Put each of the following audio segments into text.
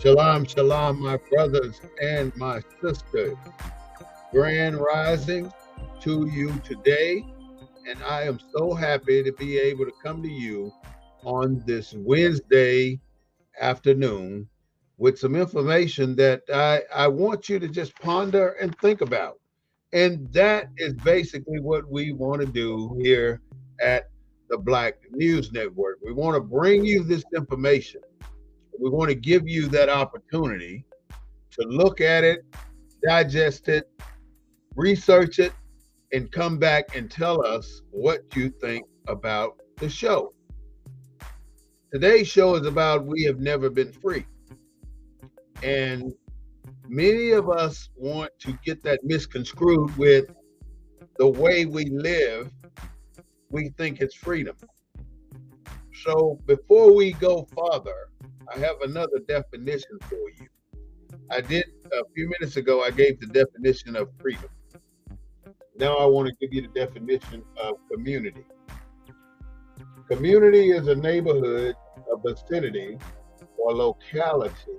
Shalom, shalom, my brothers and my sisters. Grand rising to you today. And I am so happy to be able to come to you on this Wednesday afternoon with some information that I want you to just ponder and think about. And that is basically what we want to do here at the Black News Network. We want to bring you this information. We want to give you that opportunity to look at it, digest it, research it, and come back and tell us what you think about the show. Today's show is about we have never been free. And many of us want to get that misconstrued with the way we live. We think it's freedom. So before we go further, I have another definition for you. I did a few minutes ago, I gave the definition of freedom. Now I want to give you the definition of community. Community is a neighborhood, a vicinity, or locality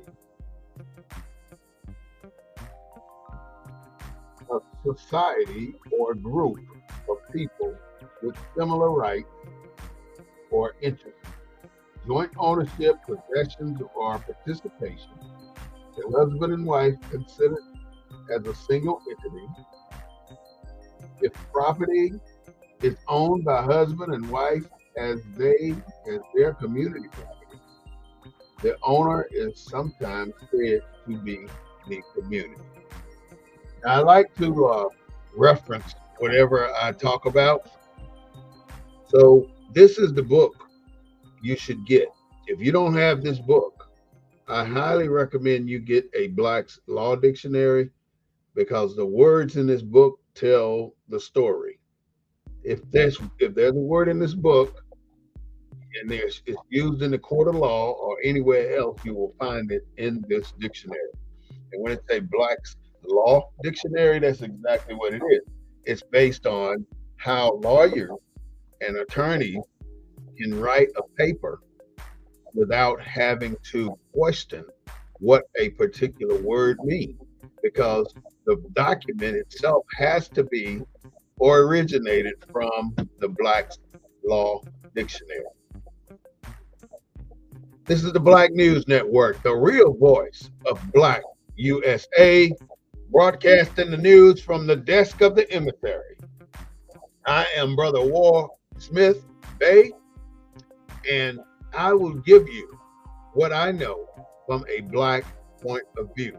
of society or a group of people with similar rights or interests, joint ownership, possessions, or participation. The husband and wife considered as a single entity. If property is owned by husband and wife as their community property, the owner is sometimes said to be the community. Now, I like to reference whatever I talk about. So this is the book you should get. If you don't have this book, I highly recommend you get a Black's Law Dictionary, because the words in this book tell the story. If there's a word in this book and it's used in the court of law or anywhere else, you will find it in this dictionary. And when it say Black's Law Dictionary, that's exactly what it is. It's based on how lawyers and attorneys can write a paper without having to question what a particular word means, because the document itself has to be or originated from the Black's Law Dictionary. This is the Black News Network, the real voice of Black U.S.A., broadcasting the news from the desk of the Emissary. I am Brother War Smith-Bey, and I will give you what I know from a Black point of view.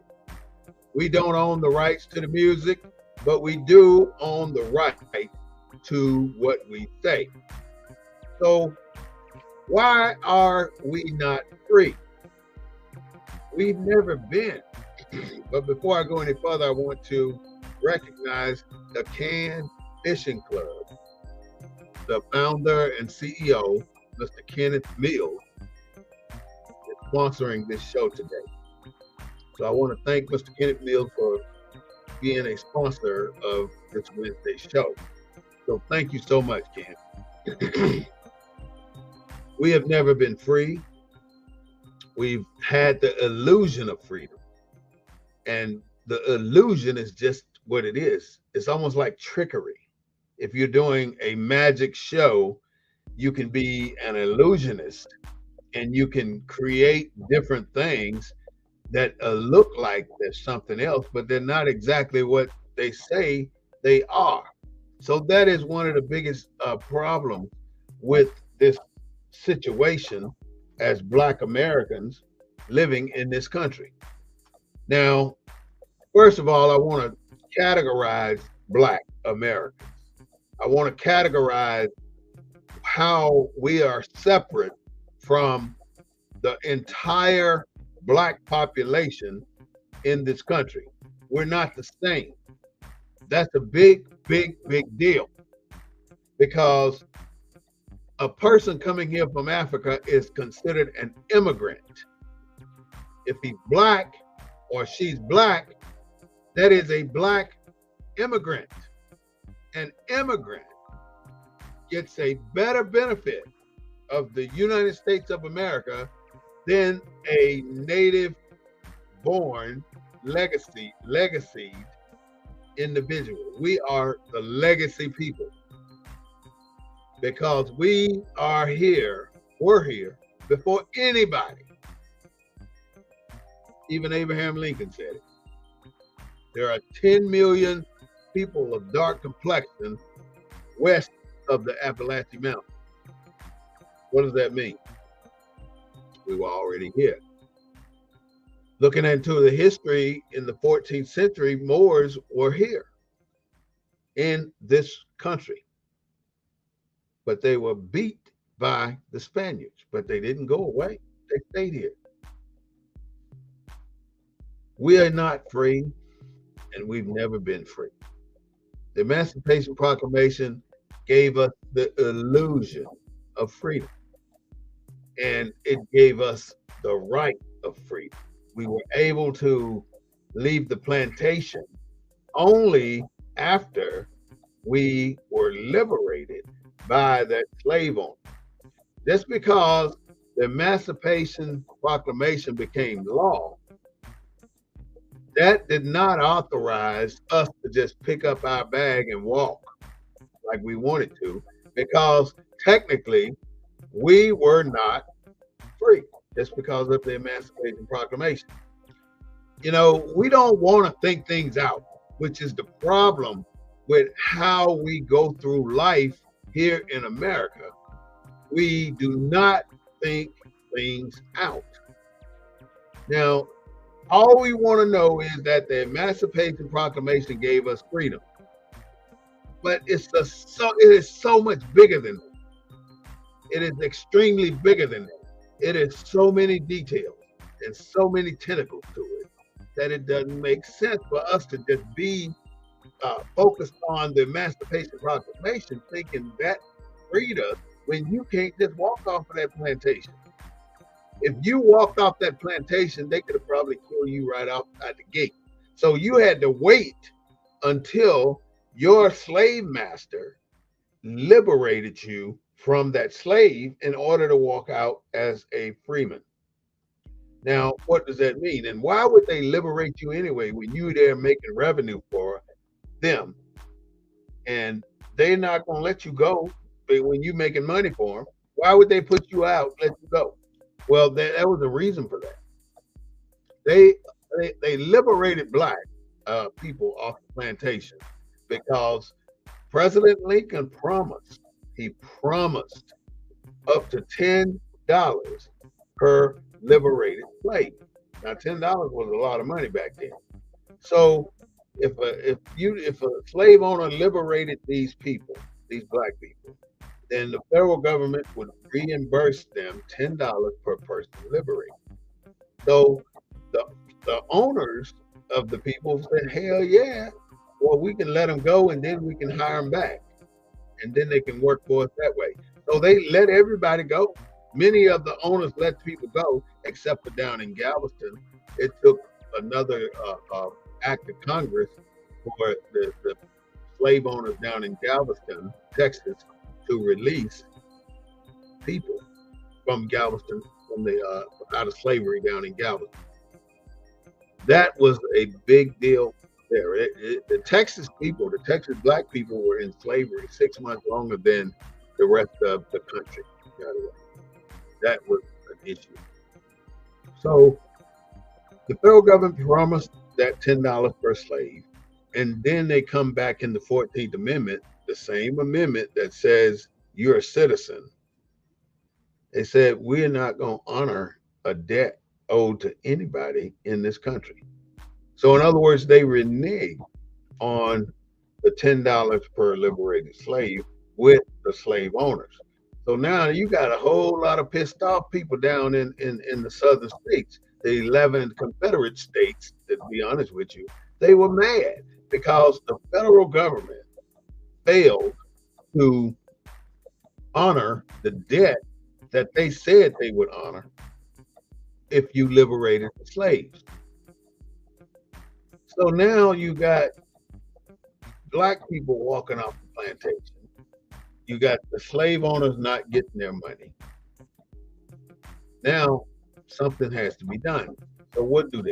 We don't own the rights to the music, but we do own the right to what we say. So why are we not free? We've never been. But before I go any further, I want to recognize the Can Fishing Club. The founder and CEO, Mr. Kenneth Mills, is sponsoring this show today. So I want to thank Mr. Kenneth Mills for being a sponsor of this Wednesday show. So thank you so much, Ken. We have never been free. We've had the illusion of freedom. And the illusion is just what it is. It's almost like trickery. If you're doing a magic show, you can be an illusionist and you can create different things that look like there's something else, but they're not exactly what they say they are. So that is one of the biggest problems with this situation as Black Americans living in this country. Now, first of all, I want to categorize Black Americans. I want to categorize how we are separate from the entire Black population in this country. We're not the same. That's a big, big, big deal, because a person coming here from Africa is considered an immigrant. If he's Black or she's Black, that is a Black immigrant. An immigrant gets a better benefit of the United States of America than a native born legacy individual. We are the legacy people because we are here, we're here before anybody. Even Abraham Lincoln said it. There are 10 million people of dark complexion west of the Appalachian Mountains. What does that mean? We were already here. Looking into the history in the 14th century, Moors were here in this country, but they were beat by the Spaniards, but they didn't go away. They stayed here. We are not free, and we've never been free. The Emancipation Proclamation gave us the illusion of freedom, and it gave us the right of freedom. We were able to leave the plantation only after we were liberated by that slave owner. Just because the Emancipation Proclamation became law, that did not authorize us to just pick up our bag and walk like we wanted to, because technically we were not free just because of the Emancipation Proclamation. You know, we don't want to think things out, which is the problem with how we go through life here in America. We do not think things out. Now, all we want to know is that the Emancipation Proclamation gave us freedom. But it is so much bigger than that. It is extremely bigger than that. It is so many details and so many tentacles to it that it doesn't make sense for us to just be focused on the Emancipation Proclamation, thinking that freed us when you can't just walk off of that plantation. If you walked off that plantation, they could have probably killed you right off at the gate. So you had to wait until your slave master liberated you from that slave in order to walk out as a freeman. Now, what does that mean? And why would they liberate you anyway when you there making revenue for them? And they're not going to let you go. But when you're making money for them, why would they put you out, let you go? Well, that was a reason for that. They liberated black people off the plantation because President Lincoln promised up to $10 per liberated slave. Now, $10 was a lot of money back then. So if a slave owner liberated these people, these black people, then the federal government would reimburse them $10 per person liberated. So the owners of the people said, hell yeah, well, we can let them go and then we can hire them back. And then they can work for us that way. So they let everybody go. Many of the owners let people go, except for down in Galveston. It took another act of Congress for the slave owners down in Galveston, Texas, to release people from Galveston, from the out of slavery down in Galveston. That was a big deal there. The Texas people, the Texas black people, were in slavery 6 months longer than the rest of the country. That was an issue. So the federal government promised that $10 per slave, and then they come back in the 14th Amendment, the same amendment that says you're a citizen. They said, we're not going to honor a debt owed to anybody in this country. So in other words, they reneged on the $10 per liberated slave with the slave owners. So now you got a whole lot of pissed off people down in the southern states, the 11 Confederate states, to be honest with you. They were mad because the federal government failed to honor the debt that they said they would honor if you liberated the slaves. So now you got black people walking off the plantation. You got the slave owners not getting their money. Now something has to be done. So what do?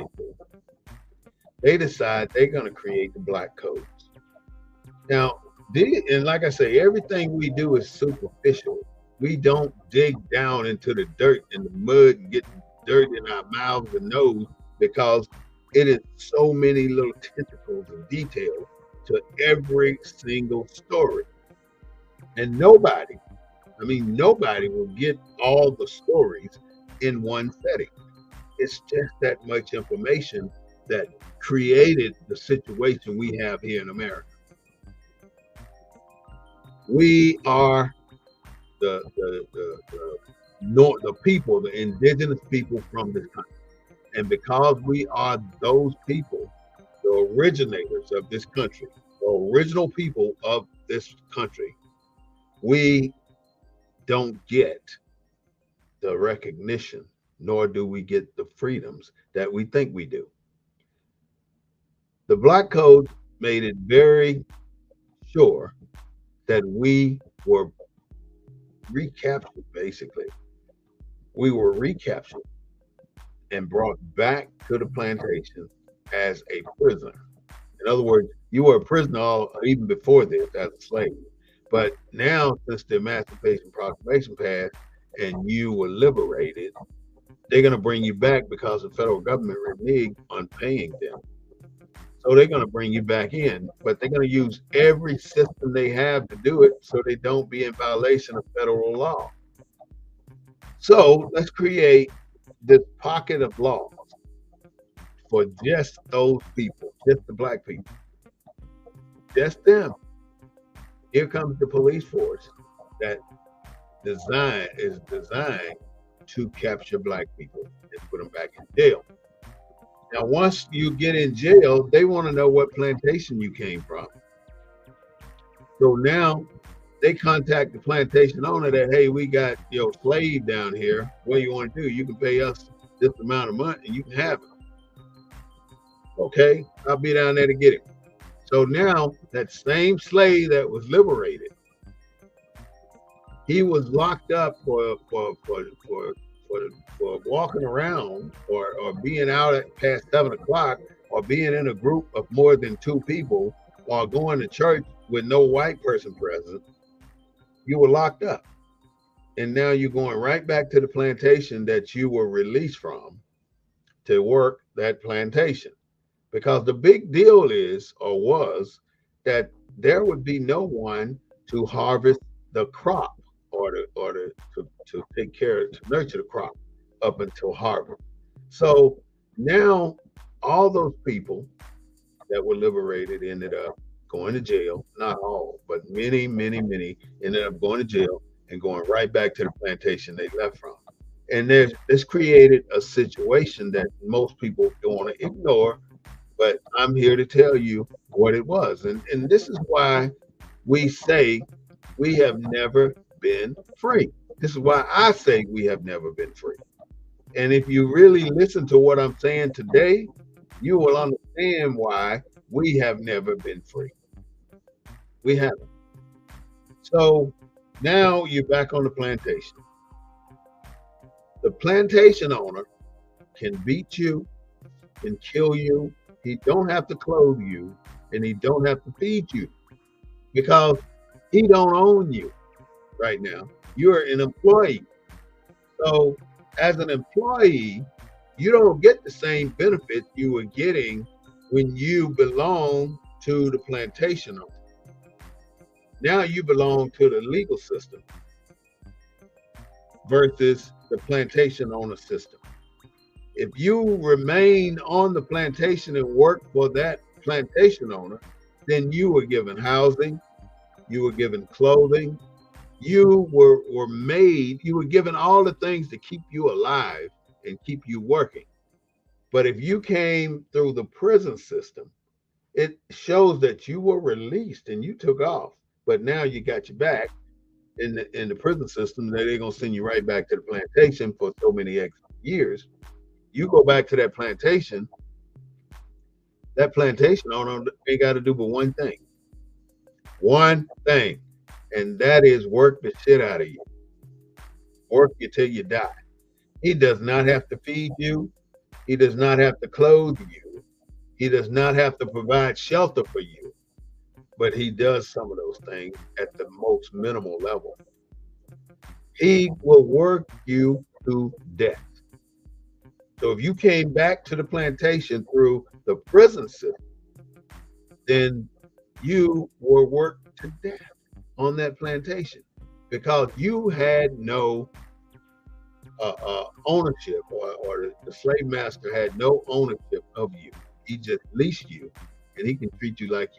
They decide they're going to create the black codes. Now, and like I say, everything we do is superficial. We don't dig down into the dirt and the mud and get dirt in our mouths and nose, because it is so many little tentacles and details to every single story. And nobody will get all the stories in one setting. It's just that much information that created the situation we have here in America. We are the people, the indigenous people from this country. And because we are those people, the originators of this country, the original people of this country, we don't get the recognition, nor do we get the freedoms that we think we do. The Black Code made it very sure that we were recaptured, basically. We were recaptured and brought back to the plantation as a prisoner. In other words, you were a prisoner even before this as a slave. But now, since the Emancipation Proclamation passed and you were liberated, they're going to bring you back because the federal government reneged on paying them. So they're going to bring you back in, but they're going to use every system they have to do it so they don't be in violation of federal law. So let's create this pocket of laws for just those people, just the black people, just them. Here comes the police force that is designed to capture black people and put them back in jail. Now, once you get in jail, they want to know what plantation you came from. So now they contact the plantation owner that, hey, we got your slave down here. What do you want to do? You can pay us this amount of money and you can have him. Okay, I'll be down there to get him. So now that same slave that was liberated, he was locked up for walking around or being out at past 7 o'clock or being in a group of more than 2 people while going to church with no white person present. You were locked up. And now you're going right back to the plantation that you were released from to work that plantation. Because the big deal is, or was, that there would be no one to harvest the crop or to take care of, to nurture the crop up until harvest. So now all those people that were liberated ended up going to jail. Not all, but many ended up going to jail and going right back to the plantation they left from. And this created a situation that most people don't want to ignore, but I'm here to tell you what it was. And this is why we say we have never been free. This is why I say we have never been free. And if you really listen to what I'm saying today, you will understand why we have never been free. We haven't. So now you're back on the plantation. The plantation owner can beat you, can kill you. He don't have to clothe you, and he don't have to feed you, because he don't own you right now. You're an employee. So as an employee, you don't get the same benefits you were getting when you belong to the plantation owner. Now you belong to the legal system versus the plantation owner system. If you remain on the plantation and work for that plantation owner, then you were given housing, you were given clothing, you were given all the things to keep you alive and keep you working. But if you came through the prison system, it shows that you were released and you took off, but now you got your back in the prison system. They're going to send you right back to the plantation for so many extra years. You go back to that plantation owner ain't got to do but one thing, and that is work the shit out of you. Work you till you die. He does not have to feed you. He does not have to clothe you. He does not have to provide shelter for you, but he does some of those things at the most minimal level. He will work you to death. So if you came back to the plantation through the prison system, then you were worked to death on that plantation because you had no ownership, or the slave master had no ownership of you. He just leased you, and he can treat you like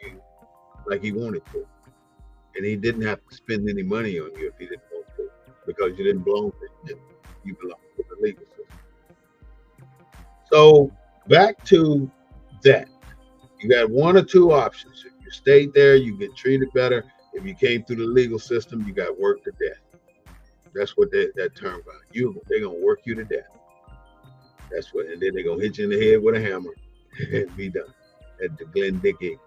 he wanted to, and he didn't have to spend any money on you if he didn't want to, because you didn't belong to him. You belong to the legal system. So back to that, you got one or two options. If you stayed there, you get treated better. If you came through the legal system, you got worked to death. That's what that term about. They're gonna work you to death. That's what, and then they're gonna hit you in the head with a hammer and be done at the Glen Dickey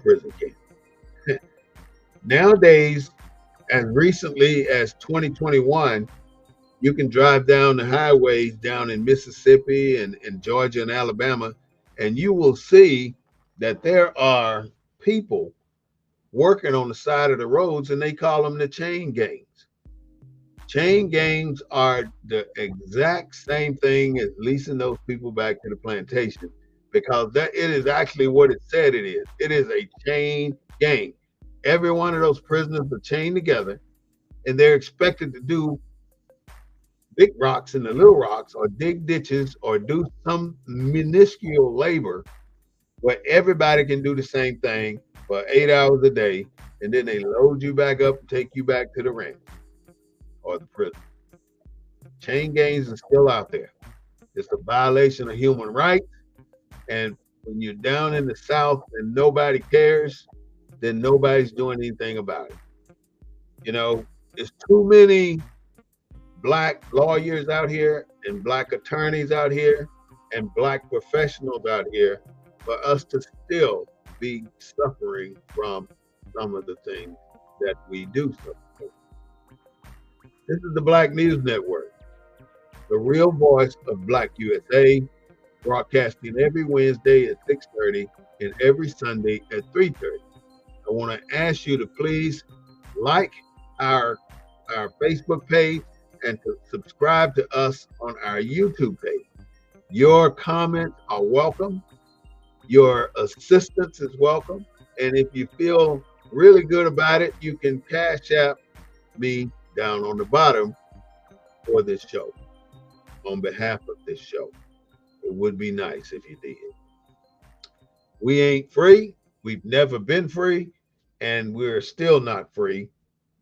prison camp. Nowadays, as recently as 2021, you can drive down the highways down in Mississippi and Georgia and Alabama, and you will see that there are people working on the side of the roads, and they call them the chain gangs. Chain gangs are the exact same thing as leasing those people back to the plantation, because it is actually what it said it is. It is a chain gang. Every one of those prisoners are chained together, and they're expected to do big rocks and the little rocks, or dig ditches, or do some minuscule labor where everybody can do the same thing for 8 hours a day, and then they load you back up and take you back to the ranch or the prison. Chain gangs are still out there. It's a violation of human rights, and when you're down in the South and nobody cares, then nobody's doing anything about it. You know, there's too many Black lawyers out here and Black attorneys out here and Black professionals out here for us to still be suffering from some of the things that we do suffer from. This is the Black News Network, the real voice of Black USA, broadcasting every Wednesday at 6:30 and every Sunday at 3:30. I want to ask you to please like our Facebook page and to subscribe to us on our YouTube page. Your comments are welcome. Your assistance is welcome. And if you feel really good about it, you can cash out me down on the bottom for this show, on behalf of this show. It would be nice if you did. We ain't free. We've never been free, and we're still not free,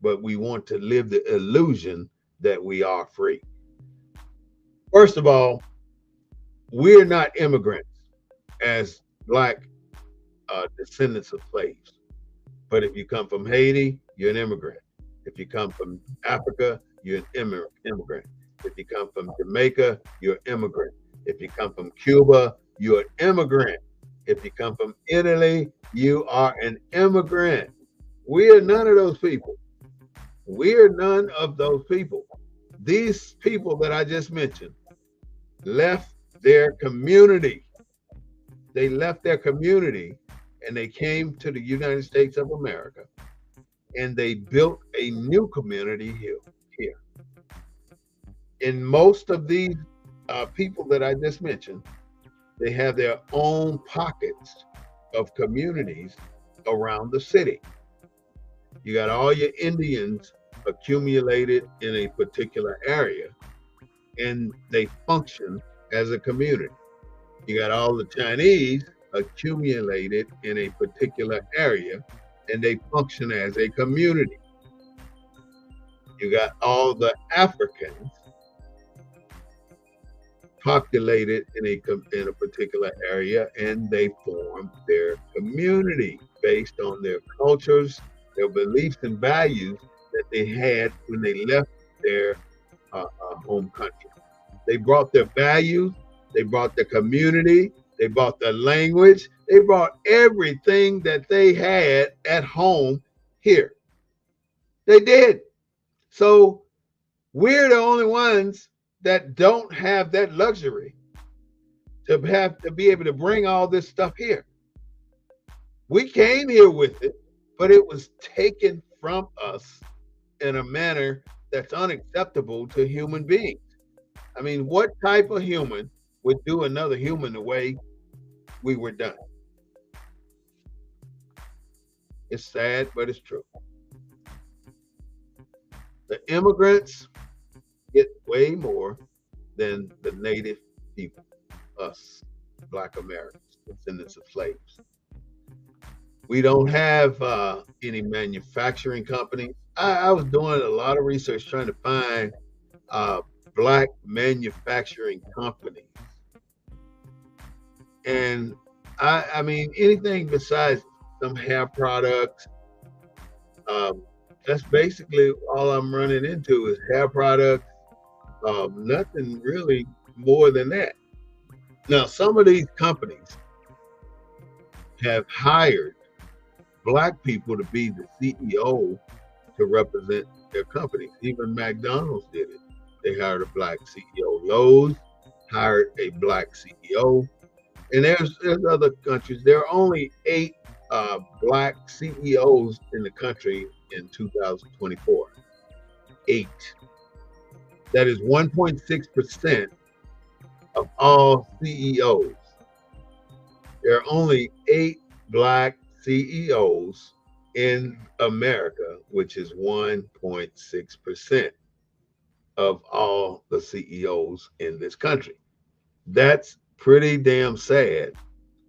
but we want to live the illusion that we are free. First of all, we're not immigrants as Black descendants of slaves. But if you come from Haiti, you're an immigrant. If you come from Africa, you're an immigrant. If you come from Jamaica, you're an immigrant. If you come from Cuba, you're an immigrant. If you come from Italy, you are an immigrant. We are none of those people. We are none of those people. These people that I just mentioned left their community. They left their community and they came to the United States of America, and they built a new community here. In most of these people that I just mentioned, they have their own pockets of communities around the city. You got all your Indians accumulated in a particular area, and they function as a community. You got all the Chinese accumulated in a particular area, and they function as a community. You got all the Africans populated in a particular area, and they form their community based on their cultures, their beliefs and values that they had when they left their home country. They brought their values, they brought their community, they brought their language, they brought everything that they had at home here. They did. So we're the only ones that don't have that luxury. to have to be able to bring all this stuff here. We came here with it, but it was taken from us in a manner that's unacceptable to human beings. I mean, what type of human would do another human the way we were done? It's sad, but it's true. The immigrants get way more than the native people, us, Black Americans, descendants of slaves. We don't have any manufacturing companies. I was doing a lot of research trying to find Black manufacturing companies. And I mean, anything besides some hair products, that's basically all I'm running into is hair products, nothing really more than that. Now, some of these companies have hired Black people to be the CEO to represent their companies. Even McDonald's did it. They hired a Black CEO. Lowe's hired a Black CEO. And there's other countries. There are only 8 Black CEOs in the country in 2024. 8. That is 1.6% of all CEOs. There are only 8 Black CEOs in America, which is 1.6% of all the CEOs in this country. That's pretty damn sad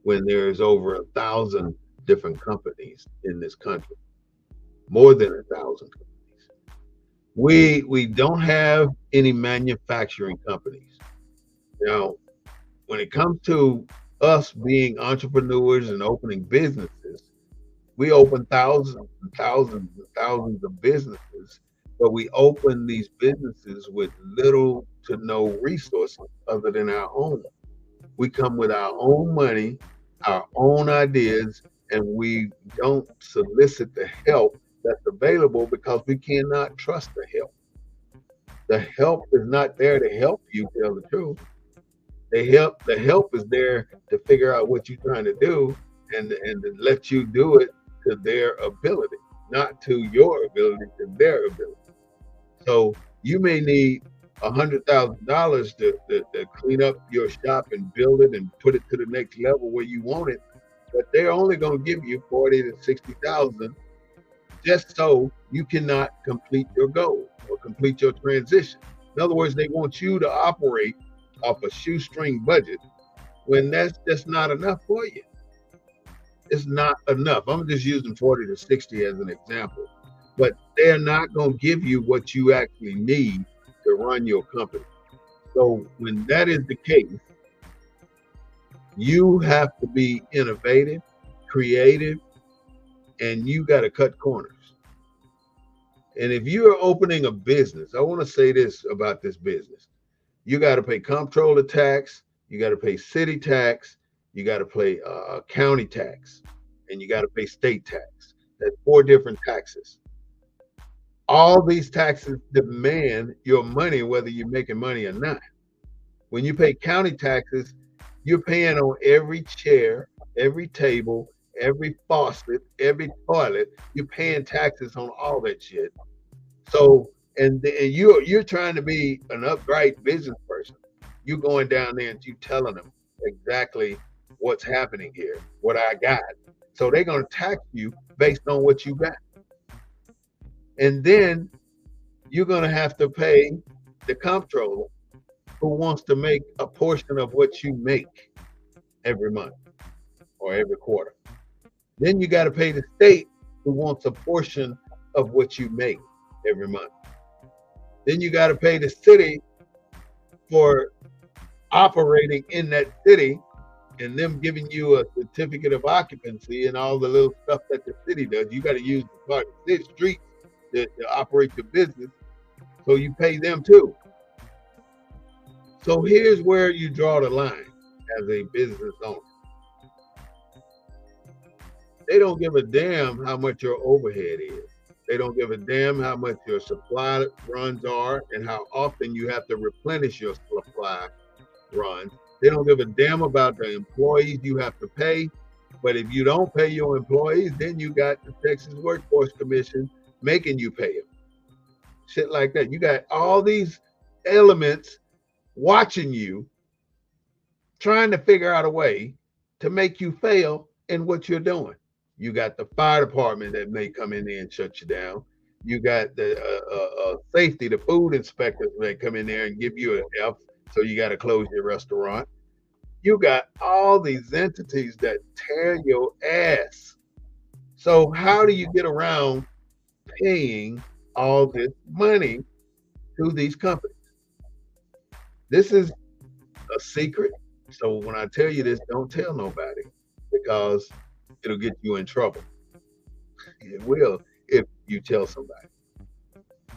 when there's over 1,000 different companies in this country, more than 1,000 companies. We don't have any manufacturing companies. Now, when it comes to us being entrepreneurs and opening businesses, we open thousands and thousands and thousands of businesses, but we open these businesses with little to no resources other than our own. We come with our own money, our own ideas, and we don't solicit the help that's available because we cannot trust the help. The help is not there to help you tell the truth. The help is there to figure out what you're trying to do and to let you do it to their ability, not to your ability, to their ability. So you may need $100,000 to clean up your shop and build it and put it to the next level where you want it, but they're only going to give you 40 to 60,000 just so you cannot complete your goal or complete your transition. In other words, they want you to operate off a shoestring budget when that's just not enough for you. It's not enough. I'm just using 40 to 60 as an example, but they're not going to give you what you actually need to run your company. So when that is the case, you have to be innovative, creative, and you got to cut corners. And if you're opening a business, I want to say this about this business. You got to pay comptroller tax, you got to pay city tax, you got to pay county tax, and you got to pay state tax. That's 4 different taxes. All these taxes demand your money, whether you're making money or not. When you pay county taxes, you're paying on every chair, every table, every faucet, every toilet. You're paying taxes on all that shit. So, and you're trying to be an upright business person. You're going down there and you telling them exactly what's happening here, what I got. So they're going to tax you based on what you got. And then you're going to have to pay the comptroller who wants to make a portion of what you make every month or every quarter. Then you got to pay the state who wants a portion of what you make every month. Then you got to pay the city for operating in that city and them giving you a certificate of occupancy and all the little stuff that the city does. You got to use the part of the streets to operate your business, so you pay them too. So here's where you draw the line as a business owner. They don't give a damn how much your overhead is. They don't give a damn how much your supply runs are and how often you have to replenish your supply runs They don't give a damn about the employees you have to pay. But if you don't pay your employees, then you got the Texas Workforce Commission making you pay them. Shit like that. You got all these elements watching you, trying to figure out a way to make you fail in what you're doing. You got the fire department that may come in there and shut you down. You got the safety, the food inspectors may come in there and give you an F, so you got to close your restaurant. You got all these entities that tear your ass. So how do you get around paying all this money to these companies? This is a secret. So when I tell you this, don't tell nobody, because it'll get you in trouble. It will if you tell somebody.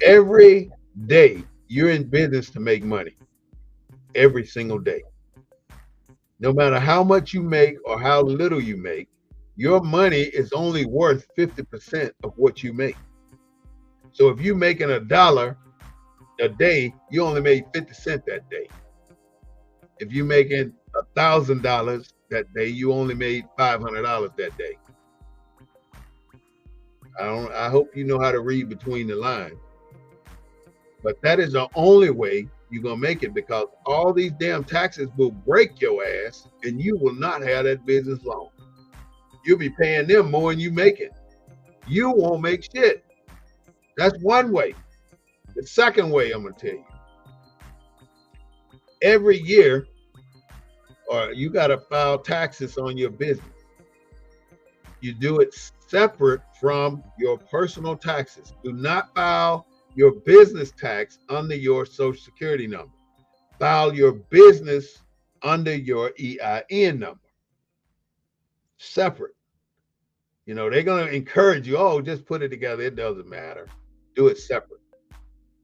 Every day you're in business to make money. Every single day. No matter how much you make or how little you make, your money is only worth 50% of what you make. So if you're making $1 a day, you only made 50 cents that day. If you're making $1,000 that day, you only made $500 that day. I hope you know how to read between the lines. But that is the only way you're going to make it, because all these damn taxes will break your ass and you will not have that business long. You'll be paying them more than you making. You won't make shit. That's one way. The second way I'm going to tell you. Every year, or you got to file taxes on your business. You do it separate from your personal taxes. Do not file your business tax under your Social Security number. File your business under your EIN number. Separate. You know, they're going to encourage you, oh, just put it together. It doesn't matter. Do it separate.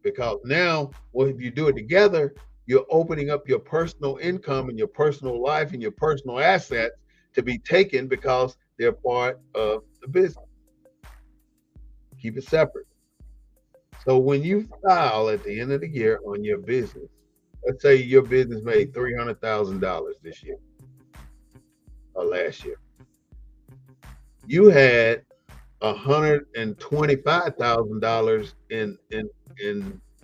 Because now, well, if you do it together, you're opening up your personal income and your personal life and your personal assets to be taken because they're part of the business. Keep it separate. So when you file at the end of the year on your business, let's say your business made $300,000 this year or last year. You had $125,000 in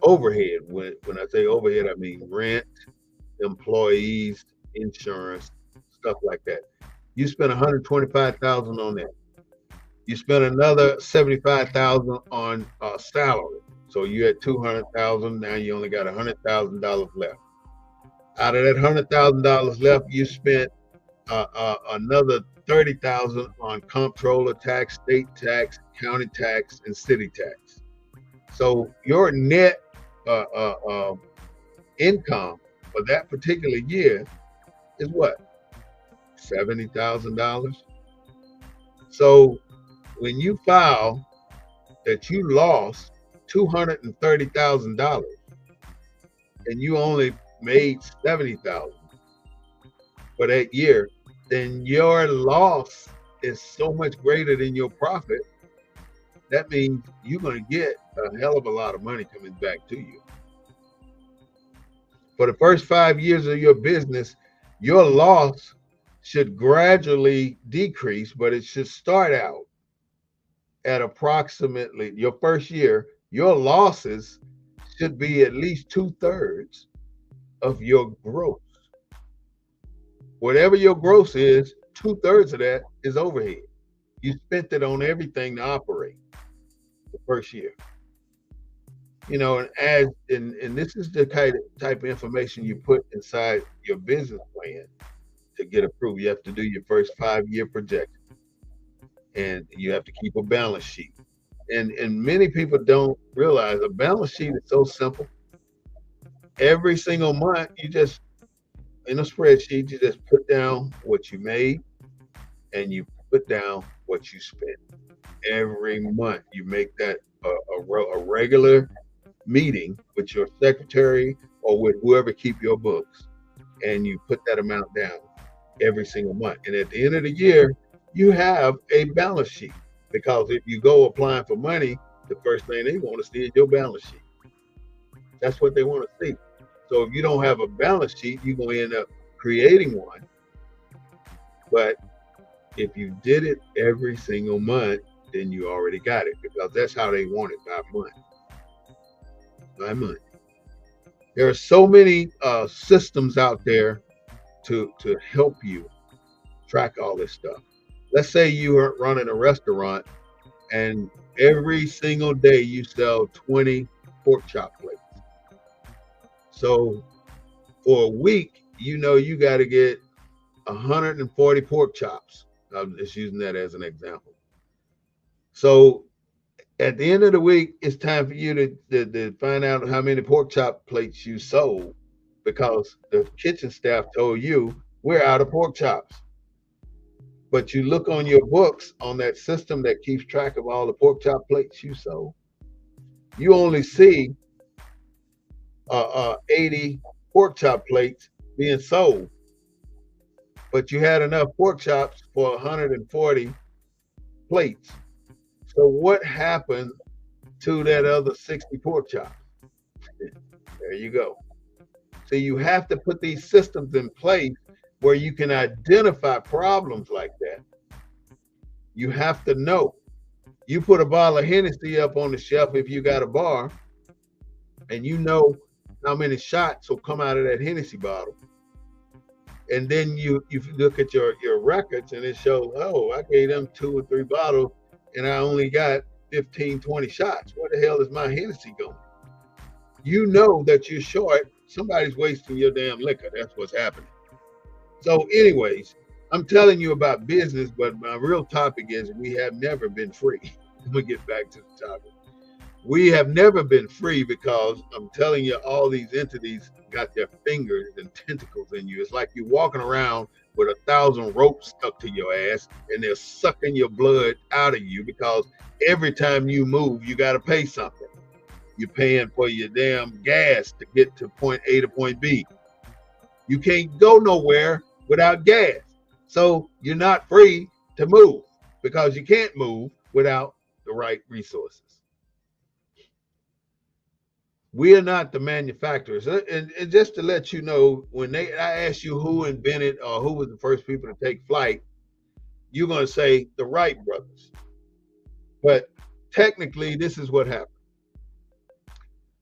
overhead. When I say overhead, I mean rent, employees, insurance, stuff like that. You spent $125,000 on that. You spent another $75,000 on salary. So you had $200,000. Now you only got $100,000 left. Out of that $100,000 left, you spent another $30,000 on comptroller tax, state tax, county tax, and city tax. So your net income for that particular year is what? $70,000. So when you file that you lost $230,000 and you only made $70,000 for that year, then your loss is so much greater than your profit. That means you're going to get a hell of a lot of money coming back to you. For the first 5 years of your business, your loss should gradually decrease, but it should start out at approximately your first year. Your losses should be at least 2/3 of your gross. Whatever your gross is, 2/3 of that is overhead. You spent it on everything to operate the first year. You know, and this is the type of information you put inside your business plan to get approved. You have to do your first 5-year projection, and you have to keep a balance sheet. And many people don't realize a balance sheet is so simple. Every single month, you just, in a spreadsheet, you just put down what you made and you put down what you spent. Every month, you make that a regular meeting with your secretary or with whoever keep your books, and you put that amount down every single month. And at the end of the year, you have a balance sheet, because if you go applying for money, the first thing they want to see is your balance sheet. That's what they want to see. So if you don't have a balance sheet, you're going to end up creating one, but if you did it every single month, then you already got it, because that's how they want it, by month. By month. There are so many systems out there to help you track all this stuff. Let's say you are running a restaurant and every single day you sell 20 pork chop plates. So for a week, you know you got to get 140 pork chops. I'm just using that as an example. So at the end of the week, it's time for you to find out how many pork chop plates you sold, because the kitchen staff told you we're out of pork chops. But you look on your books on that system that keeps track of all the pork chop plates you sold, you only see 80 pork chop plates being sold, but you had enough pork chops for 140 plates. So what happened to that other 60 pork chops? There you go. So you have to put these systems in place where you can identify problems like that. You have to know. You put a bottle of Hennessy up on the shelf if you got a bar, and you know how many shots will come out of that Hennessy bottle. And then you look at your records and it shows, oh, I gave them 2 or 3 bottles and I only got 15, 20 shots. Where the hell is my Hennessy going? You know that you're short. Somebody's wasting your damn liquor. That's what's happening. So anyways, I'm telling you about business, but my real topic is we have never been free. Let me get back to the topic. We have never been free because I'm telling you, all these entities got their fingers and tentacles in you. It's like you're walking around with 1,000 ropes stuck to your ass and they're sucking your blood out of you, because every time you move, you got to pay something. You're paying for your damn gas to get to point A to point B. You can't go nowhere without gas. So you're not free to move, because you can't move without the right resources. We are not the manufacturers. And just to let you know, when I ask you who invented or who was the first people to take flight, you're going to say the Wright brothers. But technically, this is what happened.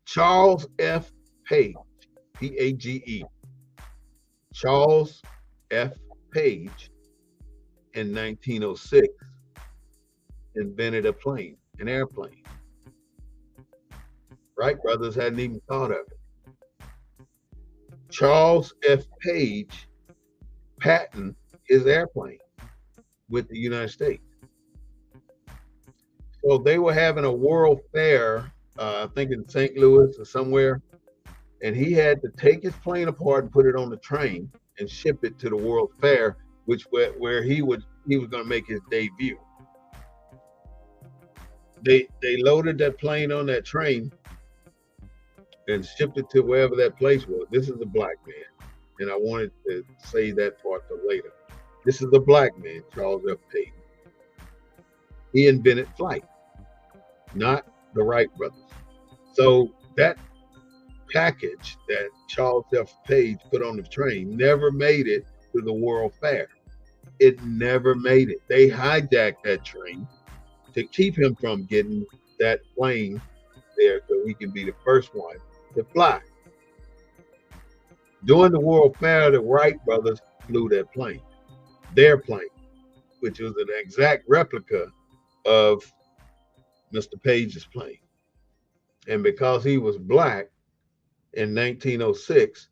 Charles F. Page, P-A-G-E. Charles F. Page in 1906 invented a plane, an airplane. Wright brothers hadn't even thought of it. Charles F. Page patented his airplane with the United States. So they were having a world fair, I think in St. Louis or somewhere, and he had to take his plane apart and put it on the train and ship it to the World Fair, where he was going to make his debut. They loaded that plane on that train and shipped it to wherever that place was. This is a black man, and I wanted to say that part for later. This is a black man, Charles F. Page. He invented flight, not the Wright brothers. So that package that Charles F. Page put on the train never made it to the World Fair. It never made it. They hijacked that train to keep him from getting that plane there so he can be the first one to fly. During the World Fair, the Wright brothers flew that plane, their plane, which was an exact replica of Mr. Page's plane. And because he was black in 1906,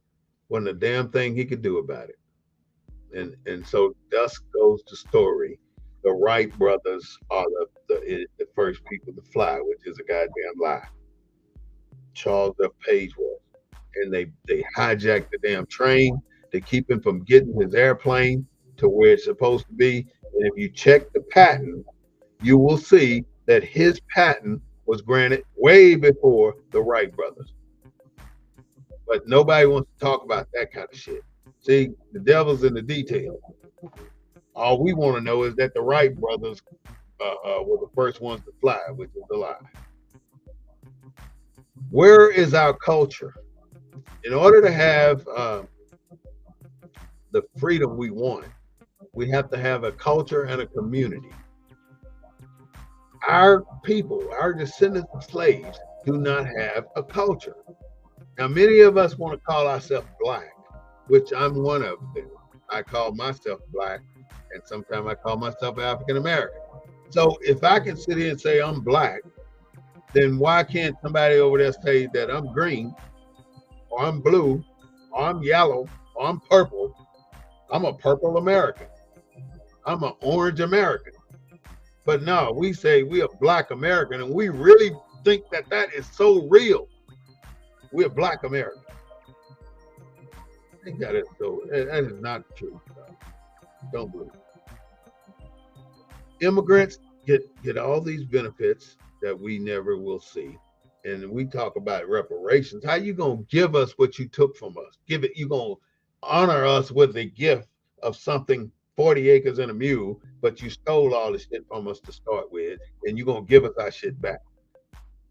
wasn't a damn thing he could do about it. And so thus goes the story. The Wright brothers are the first people to fly, which is a goddamn lie. Charles F. Page was. And they hijacked the damn train to keep him from getting his airplane to where it's supposed to be. And if you check the patent, you will see that his patent was granted way before the Wright brothers. But nobody wants to talk about that kind of shit. See, the devil's in the detail. All we want to know is that the Wright brothers were the first ones to fly, which is a lie. Where is our culture? In order to have the freedom we want, we have to have a culture and a community. Our people, our descendants of slaves, do not have a culture. Now, many of us want to call ourselves black, which I'm one of them. I call myself black, and sometimes I call myself African American. So if I can sit here and say I'm black, then why can't somebody over there say that I'm green, or I'm blue, or I'm yellow, or I'm purple? I'm a purple American. I'm an orange American. But no, we say we are black American, and we really think that that is so real. We're black American. I think that is so. That is not true. Don't believe it. Immigrants get all these benefits that we never will see, and we talk about reparations. How you gonna give us what you took from us? Give it. You gonna honor us with a gift of something 40 acres and a mule, but you stole all the shit from us to start with, and you're gonna give us our shit back.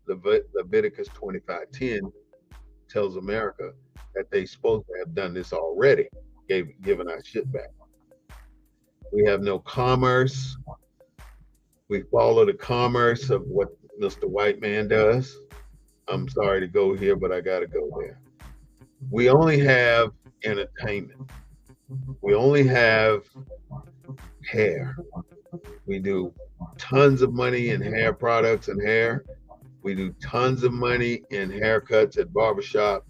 Leviticus 25:10 tells America that they supposed to have done this already, given our shit back. We have no commerce. We follow the commerce of what Mr. White Man does. I'm sorry to go here, but I gotta go there. We only have entertainment. We only have hair. We do tons of money in hair products and hair. We do tons of money in haircuts at barbershops.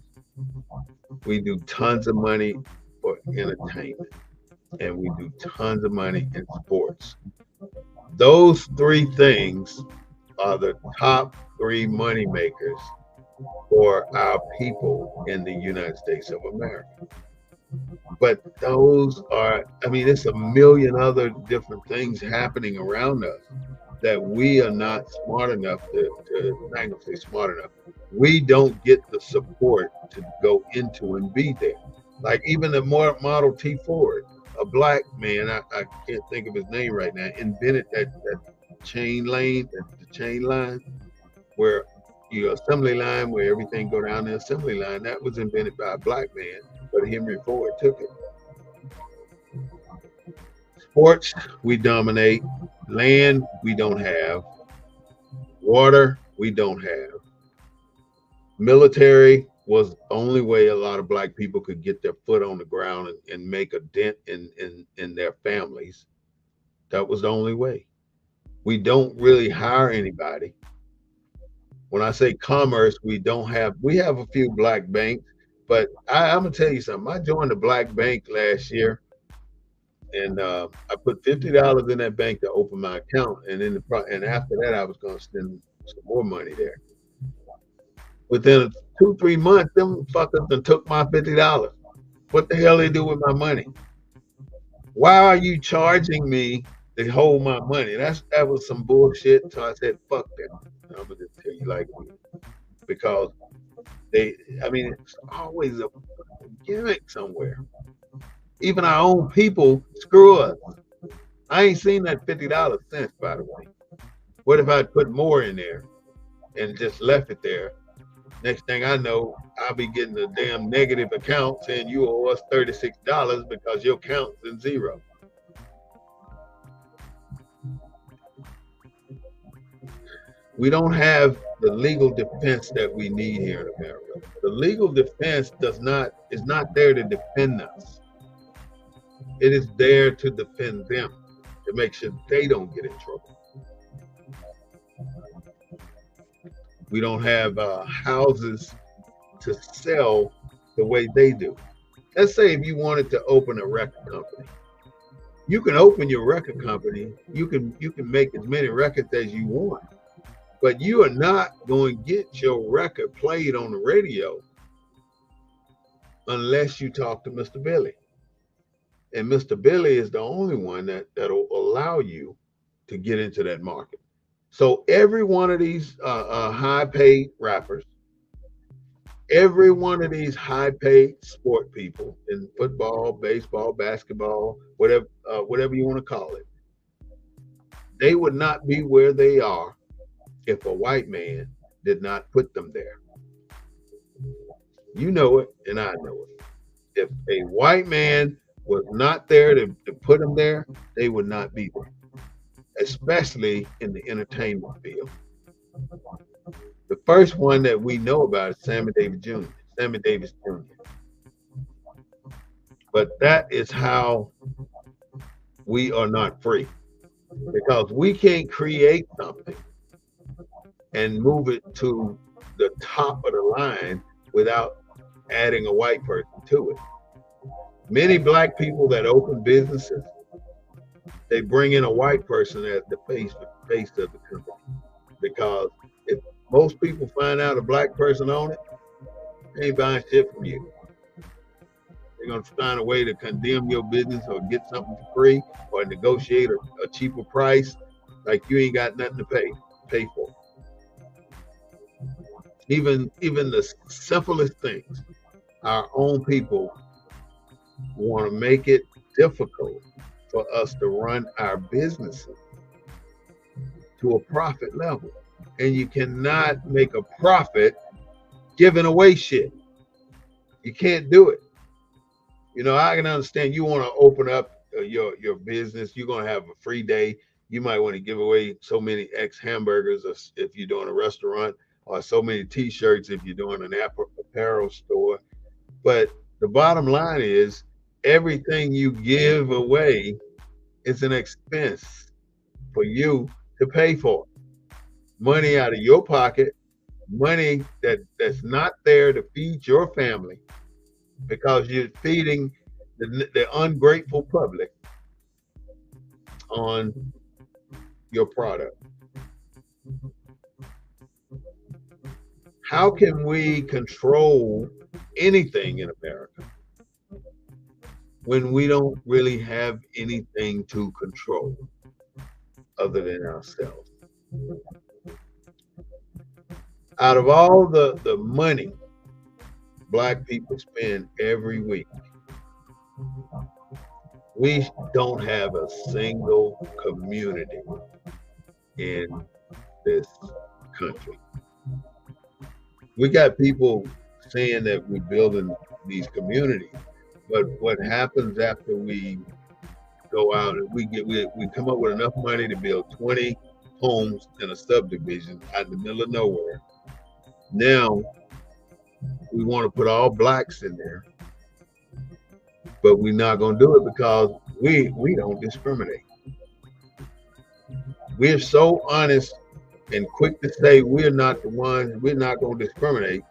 We do tons of money for entertainment. And we do tons of money in sports. Those three things are the top three money makers for our people in the United States of America. But those are, I mean, it's a million other different things happening around us that we are not smart enough to I'm not say smart enough. We don't get the support to go into and be there. Like even the Model T Ford, a black man, I can't think of his name right now, invented that chain lane, the chain line, where your assembly line, where everything go down the assembly line. That was invented by a black man, but Henry Ford took it. Sports, we dominate. Land, we don't have. Water, we don't have. Military was the only way a lot of black people could get their foot on the ground and make a dent in their families. That was the only way. We don't really hire anybody. When I say commerce, we have a few black banks, but I'm gonna tell you something. I joined a black bank last year, and I put $50 in that bank to open my account, and after that, I was gonna spend some more money there. Within 2-3 months, them fuckers done took my $50. What the hell they do with my money? Why are you charging me to hold my money? That was some bullshit. So I said, fuck them. I'm gonna just tell you like because it's always a gimmick somewhere. Even our own people screw us. I ain't seen that $50 since, by the way. What if I put more in there and just left it there? Next thing I know, I'll be getting a damn negative account saying you owe us $36 because your account's in zero. We don't have the legal defense that we need here in America. The legal defense is not there to defend us. It is there to defend them, to make sure they don't get in trouble. We don't have houses to sell the way they do. Let's say if you wanted to open a record company, you can open your record company. You can make as many records as you want, but you are not going to get your record played on the radio unless you talk to Mr. Billy. And Mr. Billy is the only one that'll allow you to get into that market. So every one of these high-paid rappers, every one of these high-paid sport people in football, baseball, basketball, whatever you want to call it, they would not be where they are if a white man did not put them there. You know it, and I know it. If a white man was not there to put them there, they would not be there, especially in the entertainment field. The first one that we know about is Sammy Davis Jr., Sammy Davis Jr. But that is how we are not free, because we can't create something and move it to the top of the line without adding a white person to it. Many black people that open businesses, they bring in a white person as the face of the company, because if most people find out a black person on it, they ain't buying shit from you. They're gonna find a way to condemn your business or get something for free or negotiate a cheaper price, like you ain't got nothing to pay for. Even the simplest things, our own people want to make it difficult for us to run our businesses to a profit level. And you cannot make a profit giving away shit. You can't do it. You know, I can understand you want to open up your business. You're going to have a free day. You might want to give away so many X hamburgers if you're doing a restaurant, or so many T-shirts if you're doing an apparel store. But the bottom line is, everything you give away is an expense for you to pay for. Money out of your pocket, money that's not there to feed your family, because you're feeding the ungrateful public on your product. How can we control anything in America when we don't really have anything to control other than ourselves? Out of all the money black people spend every week, we don't have a single community in this country. We got people saying that we're building these communities, but what happens after we go out and we come up with enough money to build 20 homes in a subdivision out in the middle of nowhere? Now we want to put all blacks in there, but we're not going to do it because we don't discriminate. We're so honest and quick to say we're not the ones, we're not going to discriminate.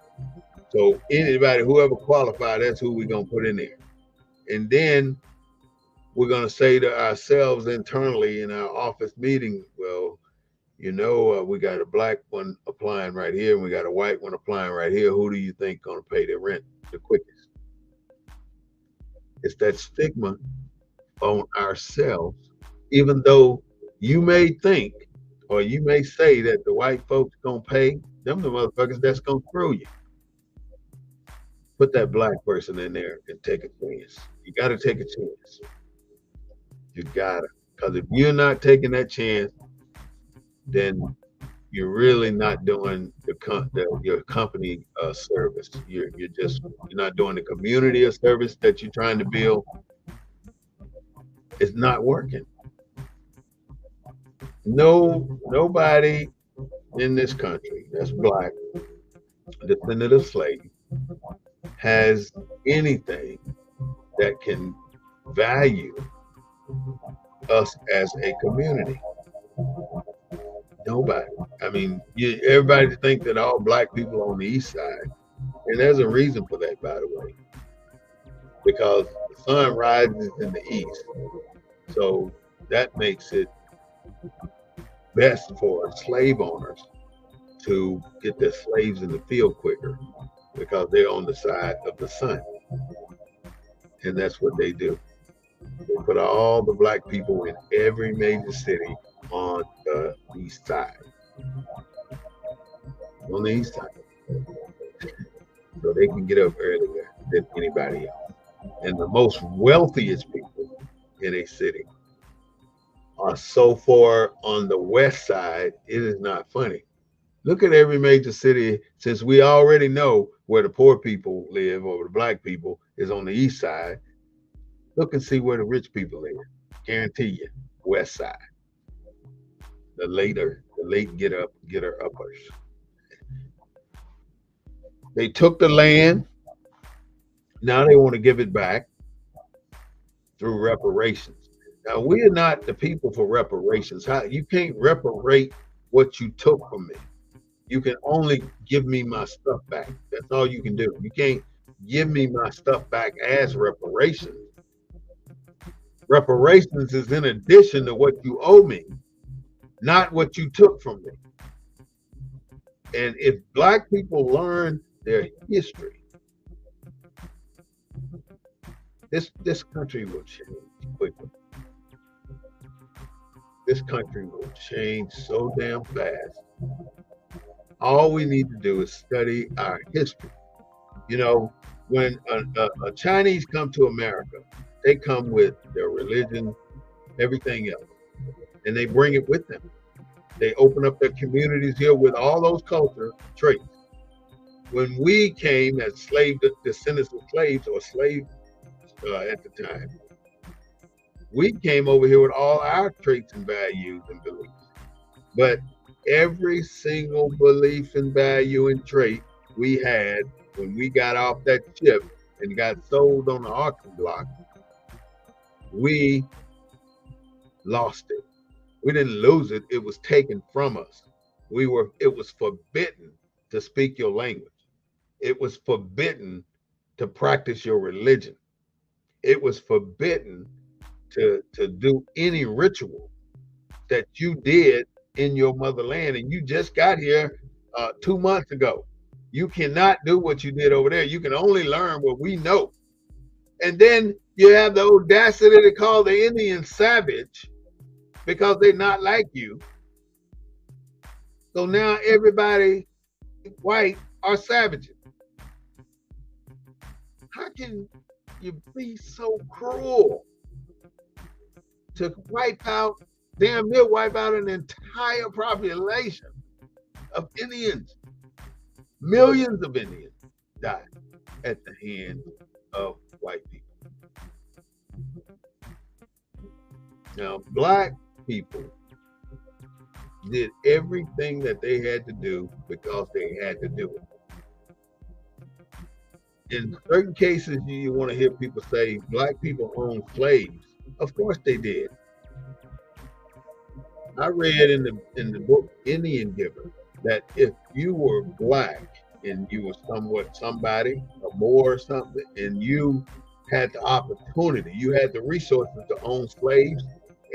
So anybody, whoever qualified, that's who we're going to put in there. And then we're going to say to ourselves internally in our office meeting, well, you know, we got a black one applying right here, and we got a white one applying right here. Who do you think going to pay their rent the quickest? It's that stigma on ourselves, even though you may think, or you may say that the white folks gonna pay, them the motherfuckers that's gonna screw you. Put that black person in there and take a chance. You gotta take a chance. You gotta, because if you're not taking that chance, then you're really not doing your company a service. You're not doing the community a service that you're trying to build. It's not working. Nobody in this country that's black, descendant of slave, has anything that can value us as a community. Nobody. I mean, everybody think that all black people are on the east side, and there's a reason for that, by the way, because the sun rises in the east, so that makes it best for slave owners to get their slaves in the field quicker, because they're on the side of the sun, and that's what they do. They put all the black people in every major city on the east side. On the east side. So they can get up earlier than anybody else. And the most wealthiest people in a city are so far on the west side, it is not funny. Look at every major city, since we already know where the poor people live, or the black people is on the east side. Look and see where the rich people live. Guarantee you, West Side. The late getter uppers. They took the land. Now they want to give it back through reparations. Now we are not the people for reparations. How you can't reparate what you took from me. You can only give me my stuff back. That's all you can do. You can't give me my stuff back as reparations. Reparations is in addition to what you owe me, not what you took from me. And if black people learn their history, this country will change quickly. This country will change so damn fast. All we need to do is study our history. You know, when a Chinese come to America, they come with their religion, everything else, and they bring it with them. They open up their communities here with all those culture traits. When we came as slave descendants of slaves or slaves at the time, we came over here with all our traits and values and beliefs. But every single belief and value and trait we had when we got off that ship and got sold on the auction block, we lost it. We didn't lose it. It was taken from us. It was forbidden to speak your language. It was forbidden to practice your religion. It was forbidden to do any ritual that you did in your motherland. And you just got here 2 months ago. You cannot do what you did over there. You can only learn what we know. And then you have the audacity to call the Indians savage because they're not like you. So now everybody white are savages. How can you be so cruel to damn near wipe out an entire population of Indians? Millions of Indians died at the hands of white people. Now, black people did everything that they had to do because they had to do it. In certain cases, you want to hear people say black people owned slaves. Of course they did. I read in the book Indian Giver that if you were black and you were somewhat somebody, a Moor or something, and you had the opportunity, you had the resources to own slaves,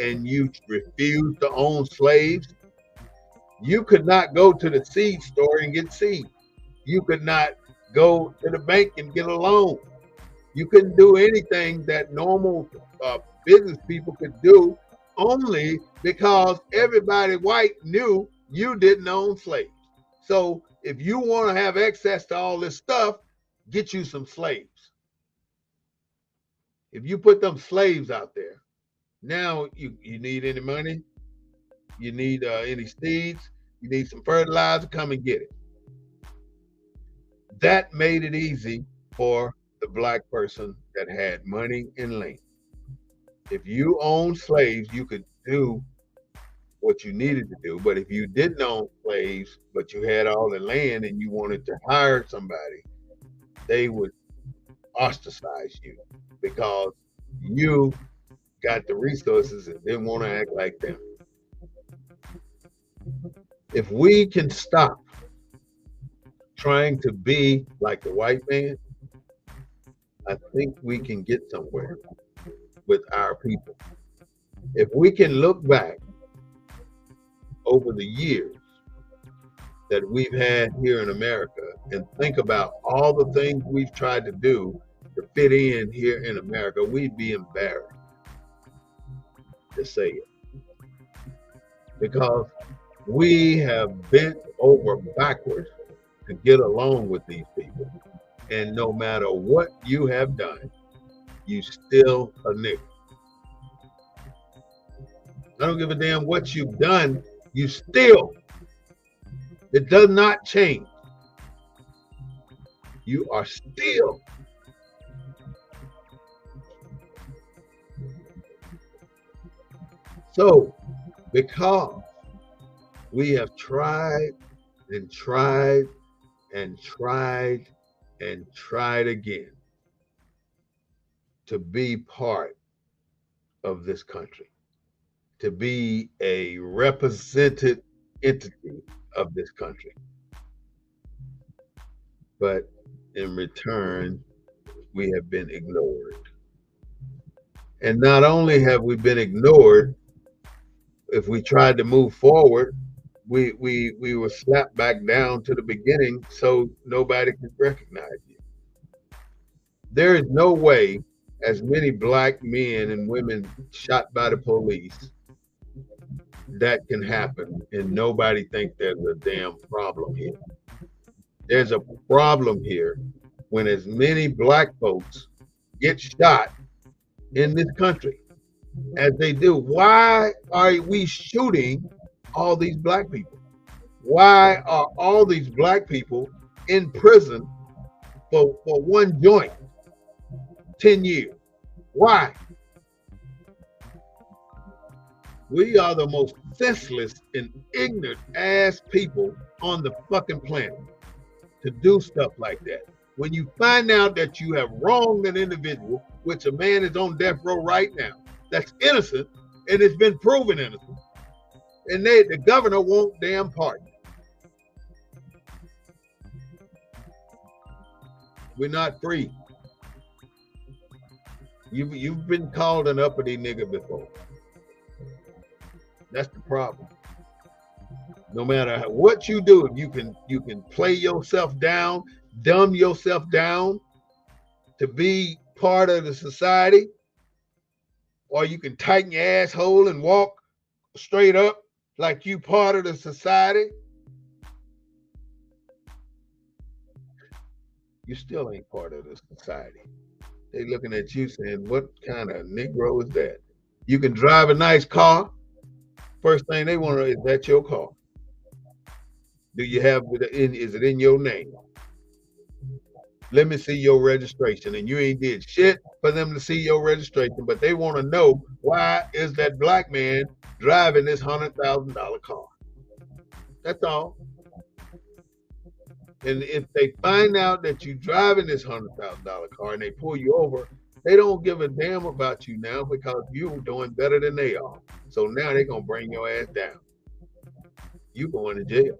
and you refused to own slaves, you could not go to the seed store and get seed. You could not go to the bank and get a loan. You couldn't do anything that normal business people could do, only because everybody white knew you didn't own slaves. So if you want to have access to all this stuff, get you some slaves. If you put them slaves out there, now you need any money, you need any seeds, you need some fertilizer, come and get it. That made it easy for the black person that had money and land. If you owned slaves, you could do what you needed to do. But if you didn't own slaves, but you had all the land and you wanted to hire somebody, they would ostracize you because you got the resources and didn't want to act like them. If we can stop trying to be like the white man, I think we can get somewhere with our people. If we can look back over the years that we've had here in America and think about all the things we've tried to do to fit in here in America, we'd be embarrassed to say it. Because we have bent over backwards to get along with these people. And no matter what you have done, you still a nigger. I don't give a damn what you've done, you still. It does not change. You are still So, because we have tried and tried and tried and tried again to be part of this country, to be a represented entity of this country. But in return, we have been ignored. And not only have we been ignored, if we tried to move forward, we were slapped back down to the beginning so nobody could recognize you. There is no way as many black men and women shot by the police that can happen and nobody think there's a damn problem here. There's a problem here when as many black folks get shot in this country as they do. Why are we shooting all these black people? Why are all these black people in prison for one joint, 10 years? Why? We are the most senseless and ignorant ass people on the fucking planet to do stuff like that. When you find out that you have wronged an individual, which a man is on death row right now, that's innocent, and it's been proven innocent, and the governor won't damn pardon. We're not free. You've been called an uppity nigga before. That's the problem. No matter what you do, you can play yourself down, dumb yourself down to be part of the society, or you can tighten your asshole and walk straight up like you part of the society. You still ain't part of the society. They looking at you saying, what kind of Negro is that? You can drive a nice car. First thing they want to know is that your car? Do you have is it in your name? Let me see your registration. And you ain't did shit for them to see your registration, but they want to know why is that black man driving this $100,000 car? That's all. And if they find out that you're driving this $100,000 car and they pull you over, they don't give a damn about you now because you're doing better than they are. So now they're going to bring your ass down. You going to jail.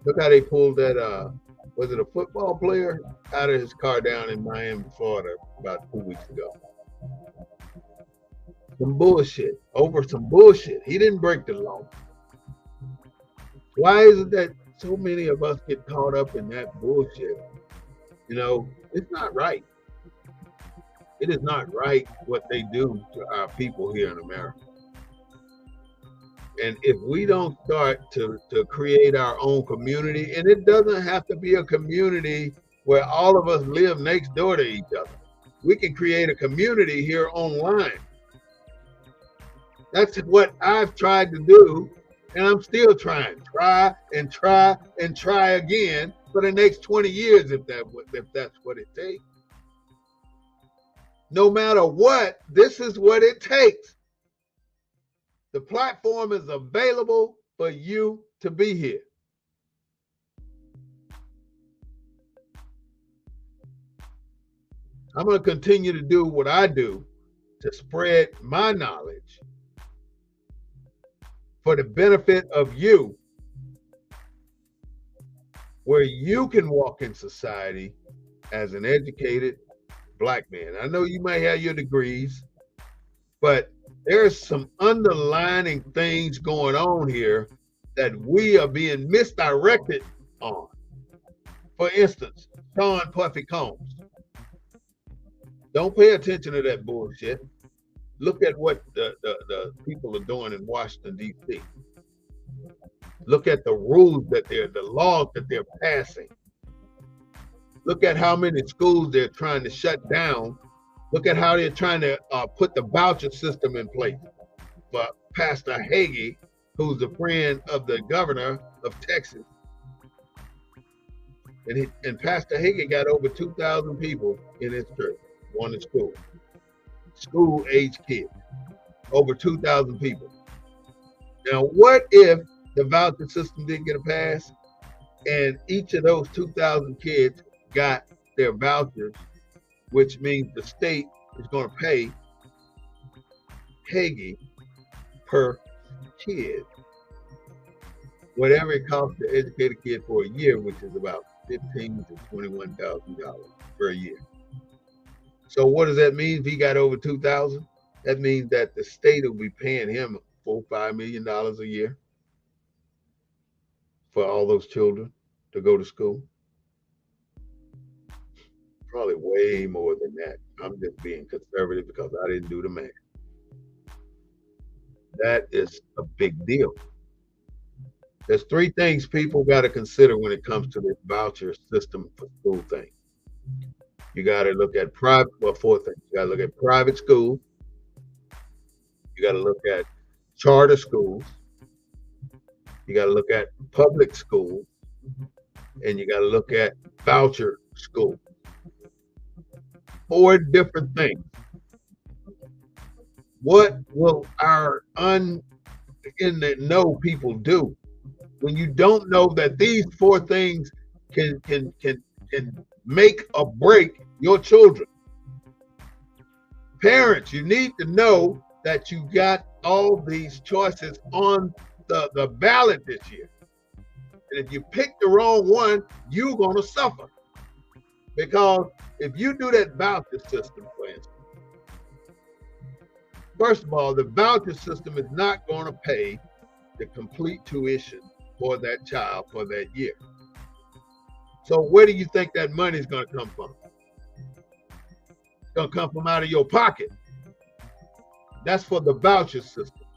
Look how they pulled that, was it a football player, out of his car down in Miami, Florida about 2 weeks ago. Some bullshit. Over some bullshit. He didn't break the law. Why is it that so many of us get caught up in that bullshit? You know, it's not right. It is not right what they do to our people here in America. And if we don't start to create our own community, and it doesn't have to be a community where all of us live next door to each other. We can create a community here online. That's what I've tried to do, and I'm still trying. Try and try and try again for the next 20 years if that's what it takes. No matter what, this is what it takes. The platform is available for you to be here. I'm going to continue to do what I do to spread my knowledge for the benefit of you, where you can walk in society as an educated black man. I know you might have your degrees, but there's some underlining things going on here that we are being misdirected on. For instance, Sean Puffy Combs. Don't pay attention to that bullshit. Look at what the people are doing in Washington, D.C. Look at the rules the laws that they're passing. Look at how many schools they're trying to shut down. Look at how they're trying to put the voucher system in place for Pastor Hagee, who's a friend of the governor of Texas. And Pastor Hagee got over 2,000 people in his church going to school age kids. over 2,000 people. Now, what if the voucher system didn't get a pass and each of those 2,000 kids got their vouchers, which means the state is going to pay Hagee per kid whatever it costs to educate a kid for a year, which is about $15,000 to $21,000 per year. So what does that mean if he got over 2,000? That means that the state will be paying him $4-5 million a year for all those children to go to school. Probably way more than that. I'm just being conservative because I didn't do the math. That is a big deal. There's three things people got to consider when it comes to this voucher system for school thing. You got to look at four things. You got to look at private schools. You got to look at charter schools. You got to look at public schools. And you got to look at voucher schools. 4 different things. What will our in the know people do when you don't know that these 4 things can make or break your children? Parents, you need to know that you got all these choices on the ballot this year. And if you pick the wrong one, you're going to suffer. Because if you do that voucher system, for instance, first of all, the voucher system is not going to pay the complete tuition for that child for that year. So where do you think that money is going to come from? It's going to come from out of your pocket. That's for the voucher system.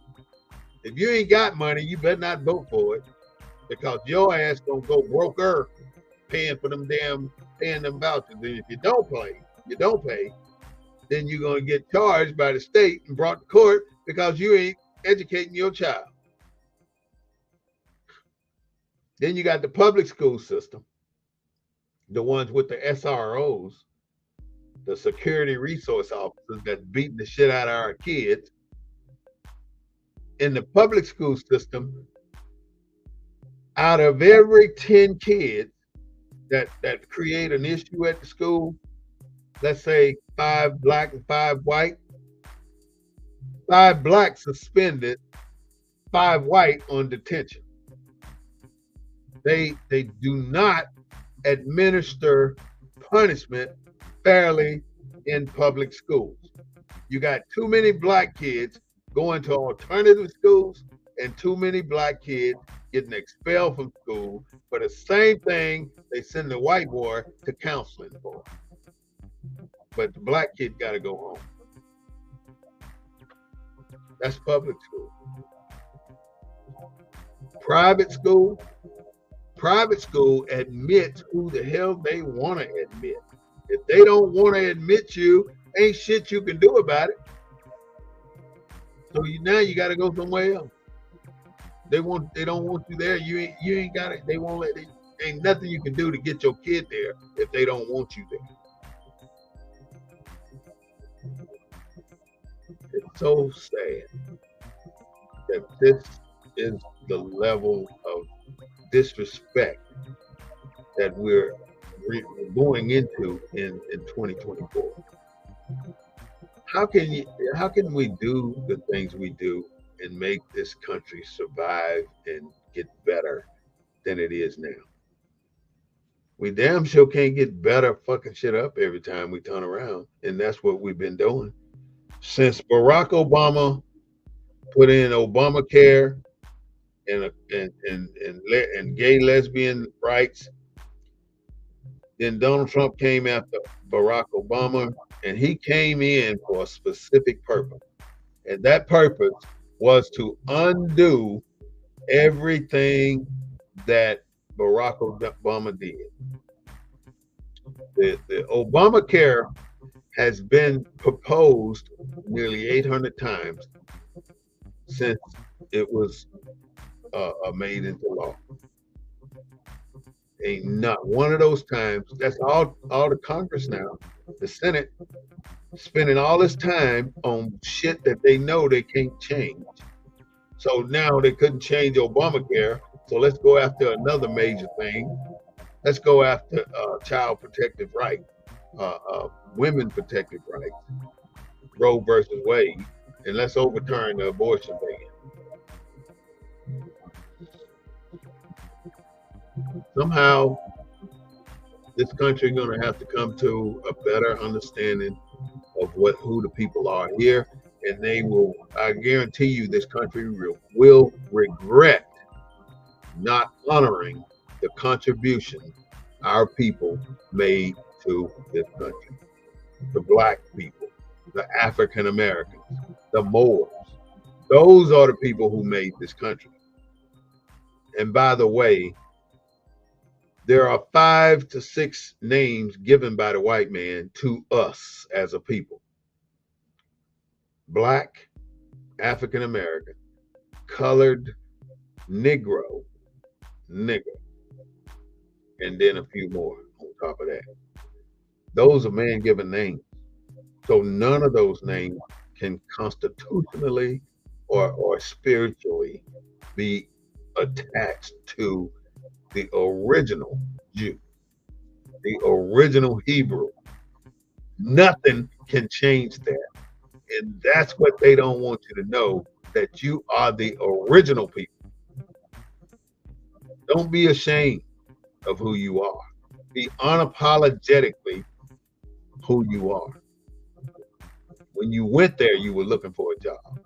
If you ain't got money, you better not vote for it, because your ass going to go broker paying them vouchers. And if you don't pay, then you're going to get charged by the state and brought to court because you ain't educating your child. Then you got the public school system, the ones with the SROs, the security resource officers that's beating the shit out of our kids. In the public school system, out of every 10 kids that create an issue at the school, let's say 5 black and 5 white, 5 black suspended, 5 white on detention. They do not administer punishment fairly in public schools. You got too many black kids going to alternative schools and too many black kids getting expelled from school for the same thing they send the white boy to counseling for. But the black kid got to go home. That's public school. Private school admits who the hell they want to admit. If they don't want to admit you, ain't shit you can do about it. So now you got to go somewhere else. They don't want you there. You ain't got it. They won't let it. Ain't nothing you can do to get your kid there if they don't want you there. It's so sad that this is the level of disrespect that we're going into in 2024. How can we do the things we do and make this country survive and get better than it is now? We damn sure can't get better fucking shit up every time we turn around, and that's what we've been doing since Barack Obama put in Obamacare and gay lesbian rights. Then Donald Trump came after Barack Obama, and he came in for a specific purpose. And that purpose was to undo everything that Barack Obama did. The Obamacare has been proposed nearly 800 times since it was made into law. Ain't not one of those times. That's all the Congress now, the Senate, spending all this time on shit that they know they can't change. So now they couldn't change Obamacare. So let's go after another major thing. Let's go after child protective rights, women protective rights, Roe versus Wade, and let's overturn the abortion ban. Somehow, this country is going to have to come to a better understanding of who the people are here, and they will. I guarantee you, this country will regret not honoring the contribution our people made to this country. The Black people, the African Americans, the Moors. Those are the people who made this country. And by the way, there are 5 to 6 names given by the white man to us as a people: Black, African American, colored, Negro, nigger, and then a few more on top of that. Those are man-given names. So none of those names can constitutionally or spiritually be attached to the original Jew, the original Hebrew. Nothing can change that. And that's what they don't want you to know, that you are the original people. Don't be ashamed of who you are. Be unapologetically who you are. When you went there, you were looking for a job.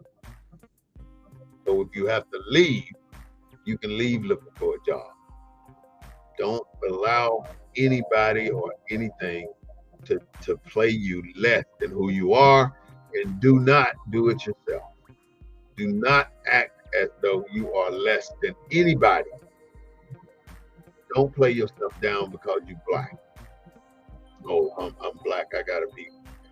So if you have to leave, you can leave looking for a job. Don't allow anybody or anything to play you less than who you are, and do not do it yourself. Do not act as though you are less than anybody. Don't play yourself down because you're Black. Oh, I'm Black. I gotta be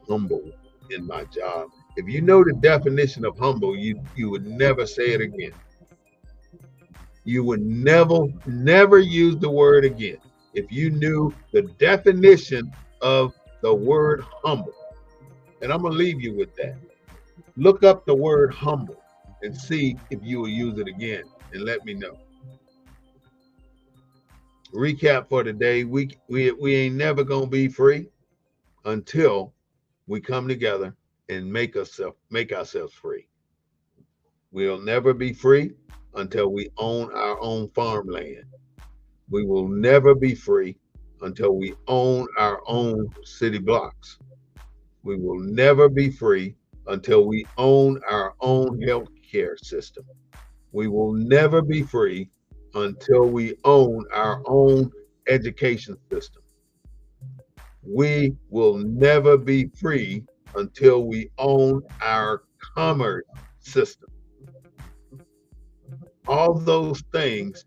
humble in my job. If you know the definition of humble, you would never say it again. You would never use the word again if you knew the definition of the word humble. And I'm gonna leave you with that. Look up the word humble and see if you will use it again, and let me know. Recap for today: we ain't never gonna be free until we come together and make ourselves free. We'll never be free until we own our own farmland. We will never be free until we own our own city blocks. We will never be free until we own our own health care system. We will never be free until we own our own education system. We will never be free until we own our commerce system. All those things,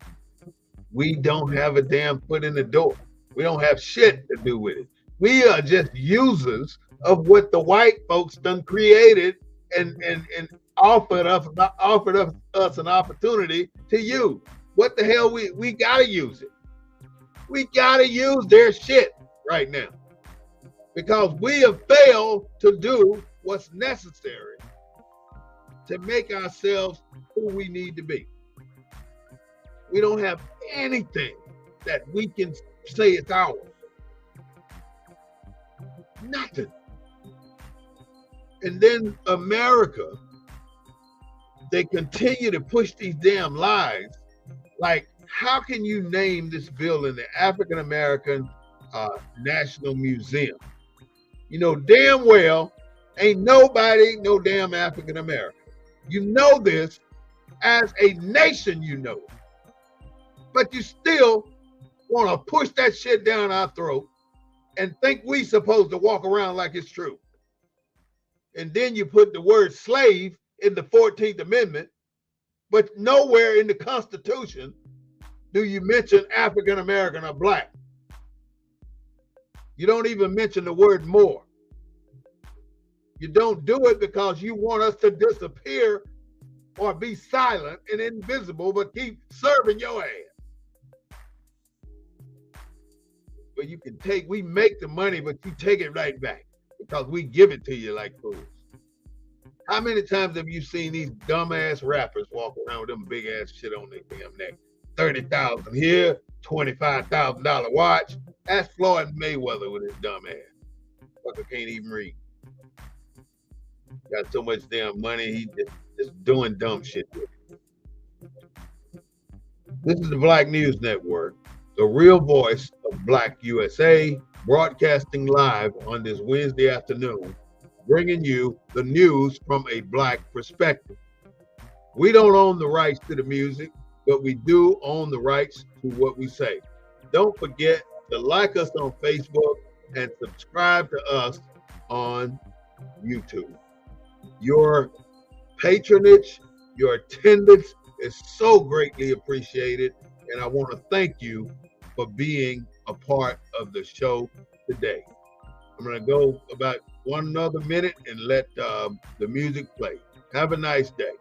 we don't have a damn foot in the door. We don't have shit to do with it. We are just users of what the white folks done created and offered us an opportunity to use. What the hell, we gotta use it. We gotta use their shit right now, because we have failed to do what's necessary to make ourselves who we need to be. We don't have anything that we can say it's ours. Nothing. And then America, they continue to push these damn lies. Like, how can you name this building the African American National Museum? You know damn well ain't nobody no damn African American. You know this as a nation, you know it. But you still want to push that shit down our throat and think we supposed to walk around like it's true. And then you put the word slave in the 14th Amendment, but nowhere in the Constitution do you mention African American or Black. You don't even mention the word Moor. You don't do it because you want us to disappear or be silent and invisible, but keep serving your ass. But you can we make the money, but you take it right back. because we give it to you like fools. How many times have you seen these dumbass rappers walk around with them big ass shit on their damn neck? 30,000 here, $25,000 watch. That's Floyd Mayweather with his dumb ass. Fucker can't even read. Got so much damn money, he just doing dumb shit with it. This is the Black News Network, the real voice of Black USA, broadcasting live on this Wednesday afternoon, bringing you the news from a Black perspective. We don't own the rights to the music, but we do own the rights to what we say. Don't forget to like us on Facebook and subscribe to us on YouTube. Your patronage, your attendance is so greatly appreciated, and I want to thank you for being a part of the show today. I'm going to go about one another minute and let the music play. Have a nice day.